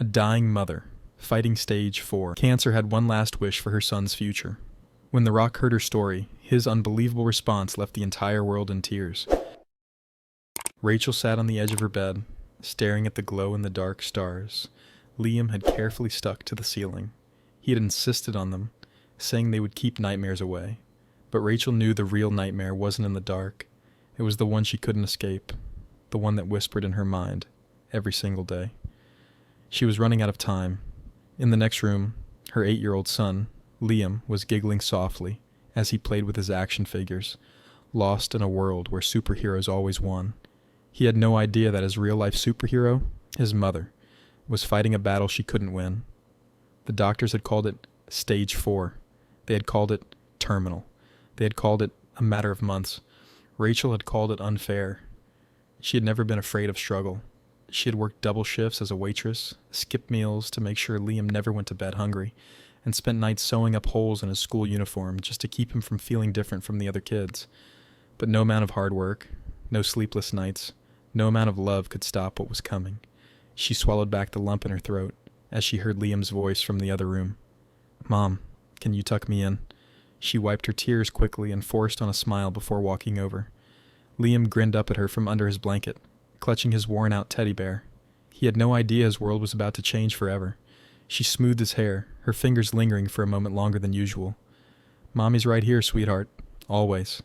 A dying mother, fighting stage 4. Cancer had one last wish for her son's future. When The Rock heard her story, his unbelievable response left the entire world in tears. Rachel sat on the edge of her bed, staring at the glow-in-the-dark stars. Liam had carefully stuck to the ceiling. He had insisted on them, saying they would keep nightmares away. But Rachel knew the real nightmare wasn't in the dark. It was the one she couldn't escape, the one that whispered in her mind every single day. She was running out of time. In the next room, her 8-year-old son, Liam, was giggling softly as he played with his action figures, lost in a world where superheroes always won. He had no idea that his real-life superhero, his mother, was fighting a battle she couldn't win. The doctors had called it stage 4. They had called it terminal. They had called it a matter of months. Rachel had called it unfair. She had never been afraid of struggle. She had worked double shifts as a waitress, skipped meals to make sure Liam never went to bed hungry, and spent nights sewing up holes in his school uniform just to keep him from feeling different from the other kids. But no amount of hard work, no sleepless nights, no amount of love could stop what was coming. She swallowed back the lump in her throat as she heard Liam's voice from the other room. "Mom, can you tuck me in?" She wiped her tears quickly and forced on a smile before walking over. Liam grinned up at her from under his blanket, clutching his worn-out teddy bear. He had no idea his world was about to change forever. She smoothed his hair, her fingers lingering for a moment longer than usual. "Mommy's right here, sweetheart. Always."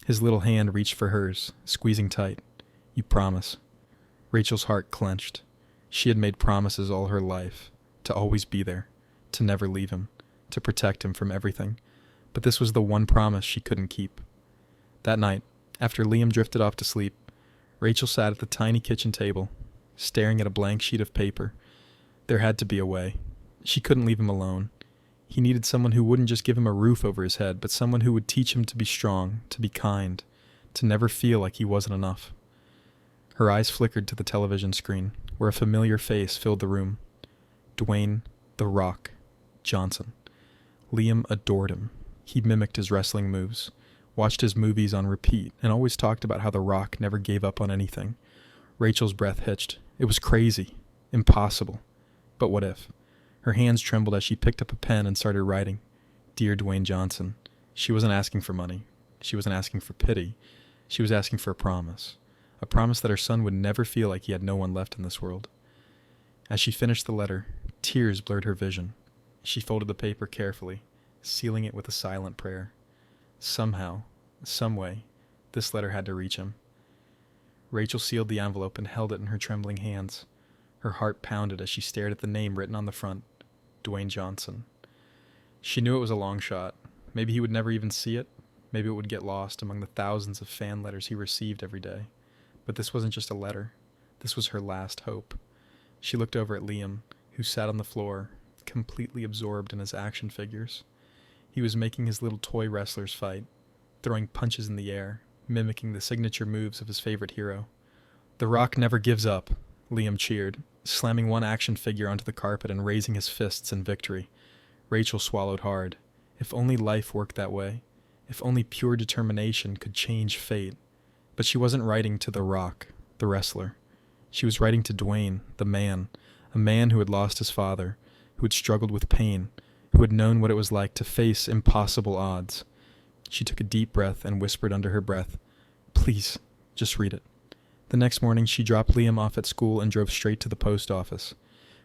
His little hand reached for hers, squeezing tight. "You promise." Rachel's heart clenched. She had made promises all her life, to always be there, to never leave him, to protect him from everything. But this was the one promise she couldn't keep. That night, after Liam drifted off to sleep, Rachel sat at the tiny kitchen table, staring at a blank sheet of paper. There had to be a way. She couldn't leave him alone. He needed someone who wouldn't just give him a roof over his head, but someone who would teach him to be strong, to be kind, to never feel like he wasn't enough. Her eyes flickered to the television screen, where a familiar face filled the room. Dwayne "The Rock" Johnson. Liam adored him. He mimicked his wrestling moves, watched his movies on repeat, and always talked about how The Rock never gave up on anything. Rachel's breath hitched. It was crazy. Impossible. But what if? Her hands trembled as she picked up a pen and started writing. "Dear Dwayne Johnson." She wasn't asking for money. She wasn't asking for pity. She was asking for a promise. A promise that her son would never feel like he had no one left in this world. As she finished the letter, tears blurred her vision. She folded the paper carefully, sealing it with a silent prayer. Somehow, some way, this letter had to reach him. Rachel sealed the envelope and held it in her trembling hands. Her heart pounded as she stared at the name written on the front, Dwayne Johnson. She knew it was a long shot. Maybe he would never even see it. Maybe it would get lost among the thousands of fan letters he received every day. But this wasn't just a letter. This was her last hope. She looked over at Liam, who sat on the floor, completely absorbed in his action figures. He was making his little toy wrestlers fight, throwing punches in the air, mimicking the signature moves of his favorite hero. "The Rock never gives up," Liam cheered, slamming one action figure onto the carpet and raising his fists in victory. Rachel swallowed hard. If only life worked that way. If only pure determination could change fate. But she wasn't writing to The Rock, the wrestler. She was writing to Dwayne, the man, a man who had lost his father, who had struggled with pain, who had known what it was like to face impossible odds. She took a deep breath and whispered under her breath, "Please, just read it." The next morning she dropped Liam off at school and drove straight to the post office.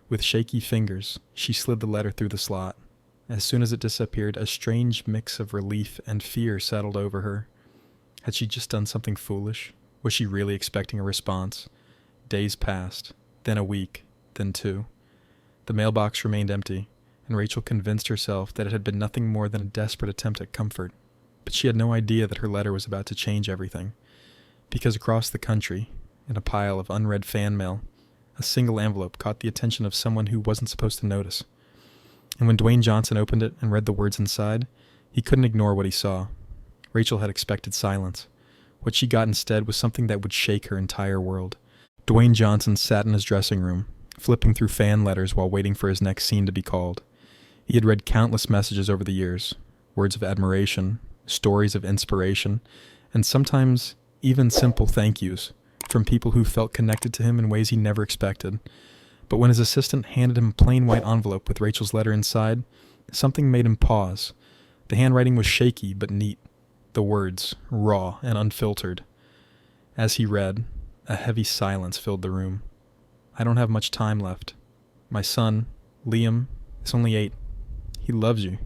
With shaky fingers, she slid the letter through the slot. As soon as it disappeared, a strange mix of relief and fear settled over her. Had she just done something foolish? Was she really expecting a response? Days passed, then a week, then 2. The mailbox remained empty, and Rachel convinced herself that it had been nothing more than a desperate attempt at comfort. But she had no idea that her letter was about to change everything. Because across the country, in a pile of unread fan mail, a single envelope caught the attention of someone who wasn't supposed to notice. And when Dwayne Johnson opened it and read the words inside, he couldn't ignore what he saw. Rachel had expected silence. What she got instead was something that would shake her entire world. Dwayne Johnson sat in his dressing room, flipping through fan letters while waiting for his next scene to be called. He had read countless messages over the years, words of admiration, stories of inspiration, and sometimes even simple thank yous from people who felt connected to him in ways he never expected. But when his assistant handed him a plain white envelope with Rachel's letter inside, something made him pause. The handwriting was shaky but neat, the words raw and unfiltered. As he read, a heavy silence filled the room. I don't have much time left. My son, Liam, is only 8. He loves you.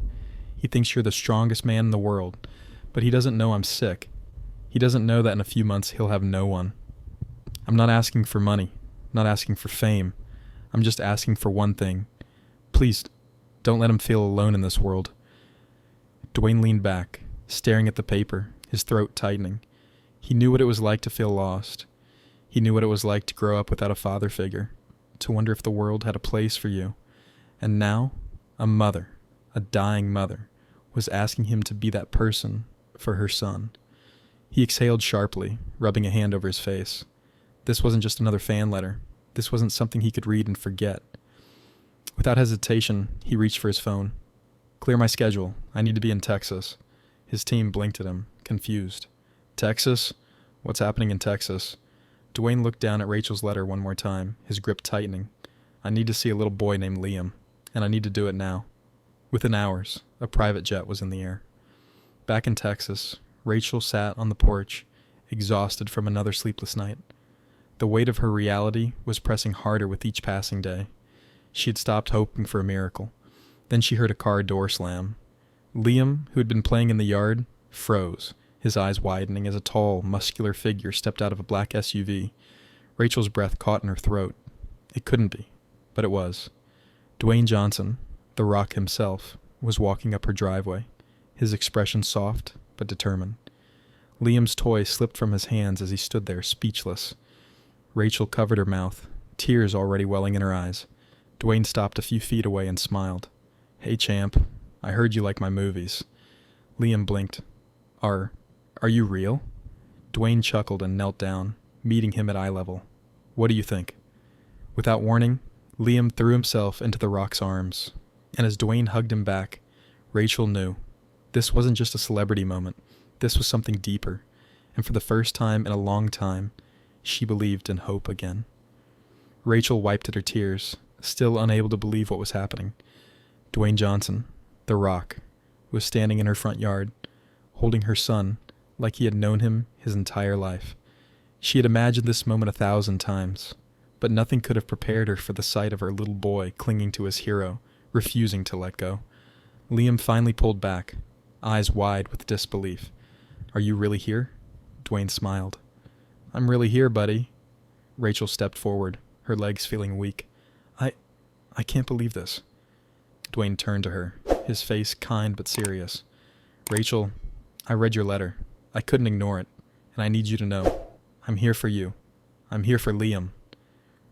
He thinks you're the strongest man in the world, but he doesn't know I'm sick. He doesn't know that in a few months he'll have no one. I'm not asking for money, not asking for fame. I'm just asking for one thing. Please, don't let him feel alone in this world. Dwayne leaned back, staring at the paper, his throat tightening. He knew what it was like to feel lost. He knew what it was like to grow up without a father figure, to wonder if the world had a place for you. And now, a mother, a dying mother, was asking him to be that person for her son. He exhaled sharply, rubbing a hand over his face. This wasn't just another fan letter. This wasn't something he could read and forget. Without hesitation, he reached for his phone. Clear my schedule. I need to be in Texas. His team blinked at him, confused. Texas? What's happening in Texas? Dwayne looked down at Rachel's letter one more time, his grip tightening. I need to see a little boy named Liam, and I need to do it now. Within hours, a private jet was in the air. Back in Texas, Rachel sat on the porch, exhausted from another sleepless night. The weight of her reality was pressing harder with each passing day. She had stopped hoping for a miracle. Then she heard a car door slam. Liam, who had been playing in the yard, froze, his eyes widening as a tall, muscular figure stepped out of a black SUV. Rachel's breath caught in her throat. It couldn't be, but it was. Dwayne Johnson, the Rock himself, was walking up her driveway, his expression soft but determined. Liam's toy slipped from his hands as he stood there, speechless. Rachel covered her mouth, tears already welling in her eyes. Dwayne stopped a few feet away and smiled. Hey, champ, I heard you like my movies. Liam blinked. Are you real? Dwayne chuckled and knelt down, meeting him at eye level. What do you think? Without warning, Liam threw himself into the Rock's arms, and as Dwayne hugged him back, Rachel knew. This wasn't just a celebrity moment. This was something deeper, and for the first time in a long time, she believed in hope again. Rachel wiped at her tears, still unable to believe what was happening. Dwayne Johnson, the Rock, was standing in her front yard, holding her son like he had known him his entire life. She had imagined this moment 1,000 times, but nothing could have prepared her for the sight of her little boy clinging to his hero, refusing to let go. Liam finally pulled back, eyes wide with disbelief. Are you really here? Dwayne smiled. I'm really here, buddy. Rachel stepped forward, her legs feeling weak. I can't believe this. Dwayne turned to her, his face kind but serious. Rachel, I read your letter. I couldn't ignore it, and I need you to know. I'm here for you. I'm here for Liam.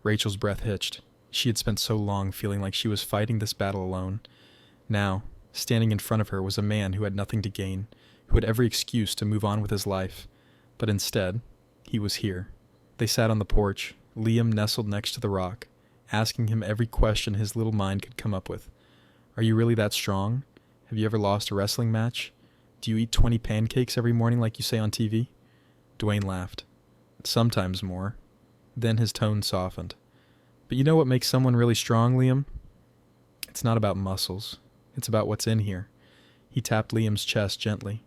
Rachel's breath hitched. She had spent so long feeling like she was fighting this battle alone. Now, standing in front of her was a man who had nothing to gain, who had every excuse to move on with his life. But instead, he was here. They sat on the porch, Liam nestled next to the Rock, asking him every question his little mind could come up with. Are you really that strong? Have you ever lost a wrestling match? Do you eat 20 pancakes every morning like you say on TV? Dwayne laughed. Sometimes more. Then his tone softened. But you know what makes someone really strong, Liam? It's not about muscles. It's about what's in here. He tapped Liam's chest gently.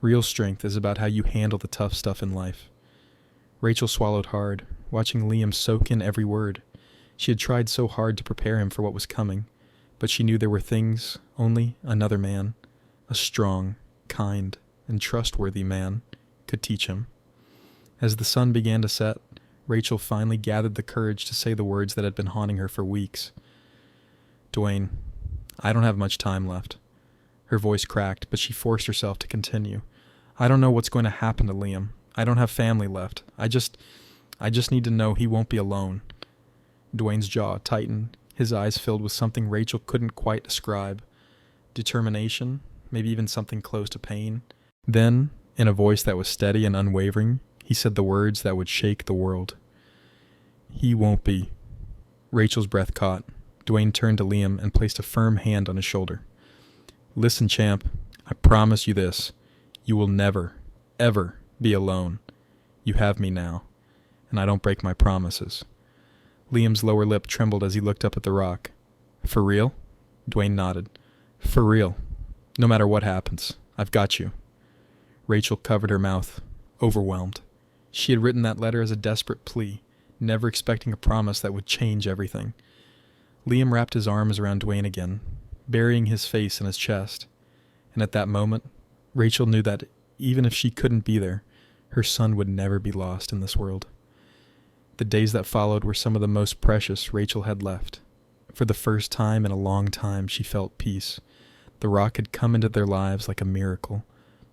Real strength is about how you handle the tough stuff in life. Rachel swallowed hard, watching Liam soak in every word. She had tried so hard to prepare him for what was coming, but she knew there were things only another man, a strong, kind, and trustworthy man, could teach him. As the sun began to set, Rachel finally gathered the courage to say the words that had been haunting her for weeks. Dwayne, I don't have much time left. Her voice cracked, but she forced herself to continue. I don't know what's going to happen to Liam. I don't have family left. I just need to know he won't be alone. Dwayne's jaw tightened, his eyes filled with something Rachel couldn't quite describe. Determination, maybe even something close to pain. Then, in a voice that was steady and unwavering, he said the words that would shake the world. He won't be. Rachel's breath caught. Dwayne turned to Liam and placed a firm hand on his shoulder. Listen, champ, I promise you this. You will never, ever be alone. You have me now, and I don't break my promises. Liam's lower lip trembled as he looked up at the rock. For real? Dwayne nodded. For real. No matter what happens, I've got you. Rachel covered her mouth, overwhelmed. She had written that letter as a desperate plea, never expecting a promise that would change everything. Liam wrapped his arms around Dwayne again, burying his face in his chest. And at that moment, Rachel knew that even if she couldn't be there, her son would never be lost in this world. The days that followed were some of the most precious Rachel had left. For the first time in a long time, she felt peace. The rock had come into their lives like a miracle,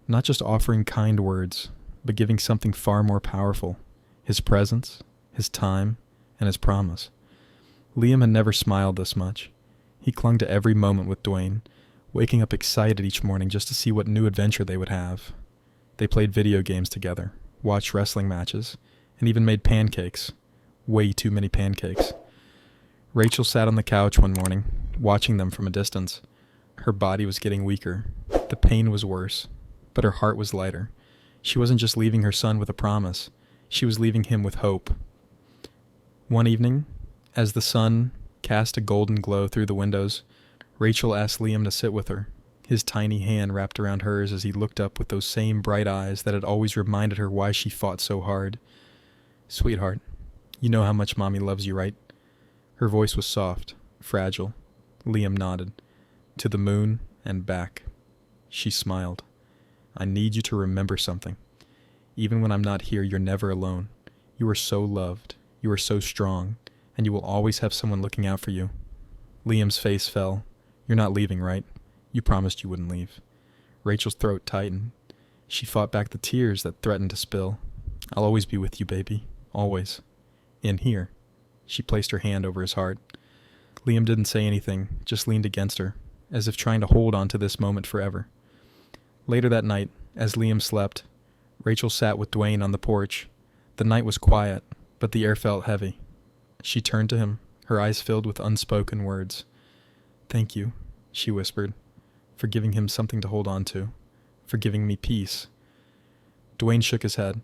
not just offering kind words, but giving something far more powerful, his presence, his time, and his promise. Liam had never smiled this much. He clung to every moment with Dwayne, waking up excited each morning just to see what new adventure they would have. They played video games together, watched wrestling matches, and even made pancakes. Way too many pancakes. Rachel sat on the couch one morning, watching them from a distance. Her body was getting weaker. The pain was worse, but her heart was lighter. She wasn't just leaving her son with a promise. She was leaving him with hope. One evening, as the sun cast a golden glow through the windows, Rachel asked Liam to sit with her, his tiny hand wrapped around hers as he looked up with those same bright eyes that had always reminded her why she fought so hard. Sweetheart, you know how much Mommy loves you, right? Her voice was soft, fragile. Liam nodded. To the moon and back. She smiled. I need you to remember something. Even when I'm not here, you're never alone. You are so loved. You are so strong. And you will always have someone looking out for you. Liam's face fell. You're not leaving, right? You promised you wouldn't leave. Rachel's throat tightened. She fought back the tears that threatened to spill. I'll always be with you, baby. Always. In here. She placed her hand over his heart. Liam didn't say anything, just leaned against her, as if trying to hold on to this moment forever. Later that night, as Liam slept, Rachel sat with Dwayne on the porch. The night was quiet, but the air felt heavy. She turned to him, her eyes filled with unspoken words. Thank you, she whispered, for giving him something to hold on to, for giving me peace. Dwayne shook his head.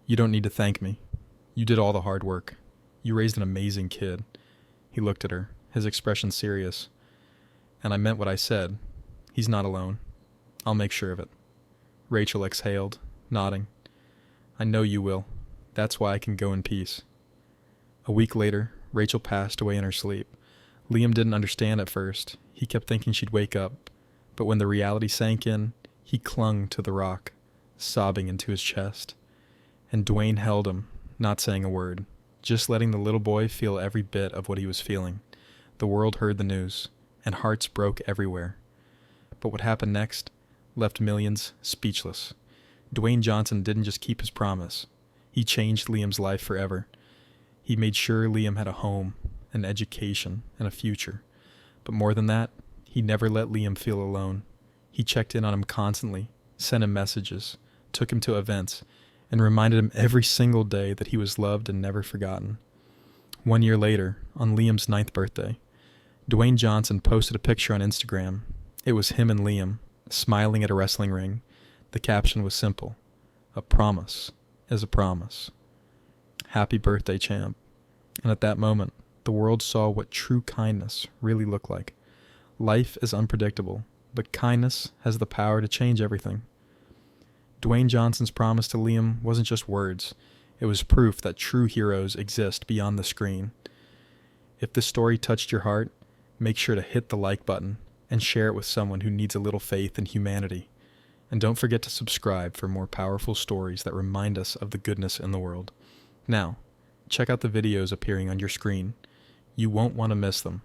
You don't need to thank me. You did all the hard work. You raised an amazing kid. He looked at her, his expression serious. And I meant what I said. He's not alone. I'll make sure of it. Rachel exhaled, nodding. I know you will. That's why I can go in peace. A week later, Rachel passed away in her sleep. Liam didn't understand at first. He kept thinking she'd wake up. But when the reality sank in, he clung to the rock, sobbing into his chest. And Dwayne held him, not saying a word, just letting the little boy feel every bit of what he was feeling. The world heard the news, and hearts broke everywhere. But what happened next left millions speechless. Dwayne Johnson didn't just keep his promise. He changed Liam's life forever. He made sure Liam had a home, an education, and a future. But more than that, he never let Liam feel alone. He checked in on him constantly, sent him messages, took him to events, and reminded him every single day that he was loved and never forgotten. 1 year later, on Liam's 9th birthday, Dwayne Johnson posted a picture on Instagram. It was him and Liam, smiling at a wrestling ring. The caption was simple. A promise is a promise. Happy birthday, champ. And at that moment, the world saw what true kindness really looked like. Life is unpredictable, but kindness has the power to change everything. Dwayne Johnson's promise to Liam wasn't just words. It was proof that true heroes exist beyond the screen. If this story touched your heart, make sure to hit the like button and share it with someone who needs a little faith in humanity. And don't forget to subscribe for more powerful stories that remind us of the goodness in the world. Now, check out the videos appearing on your screen. You won't want to miss them.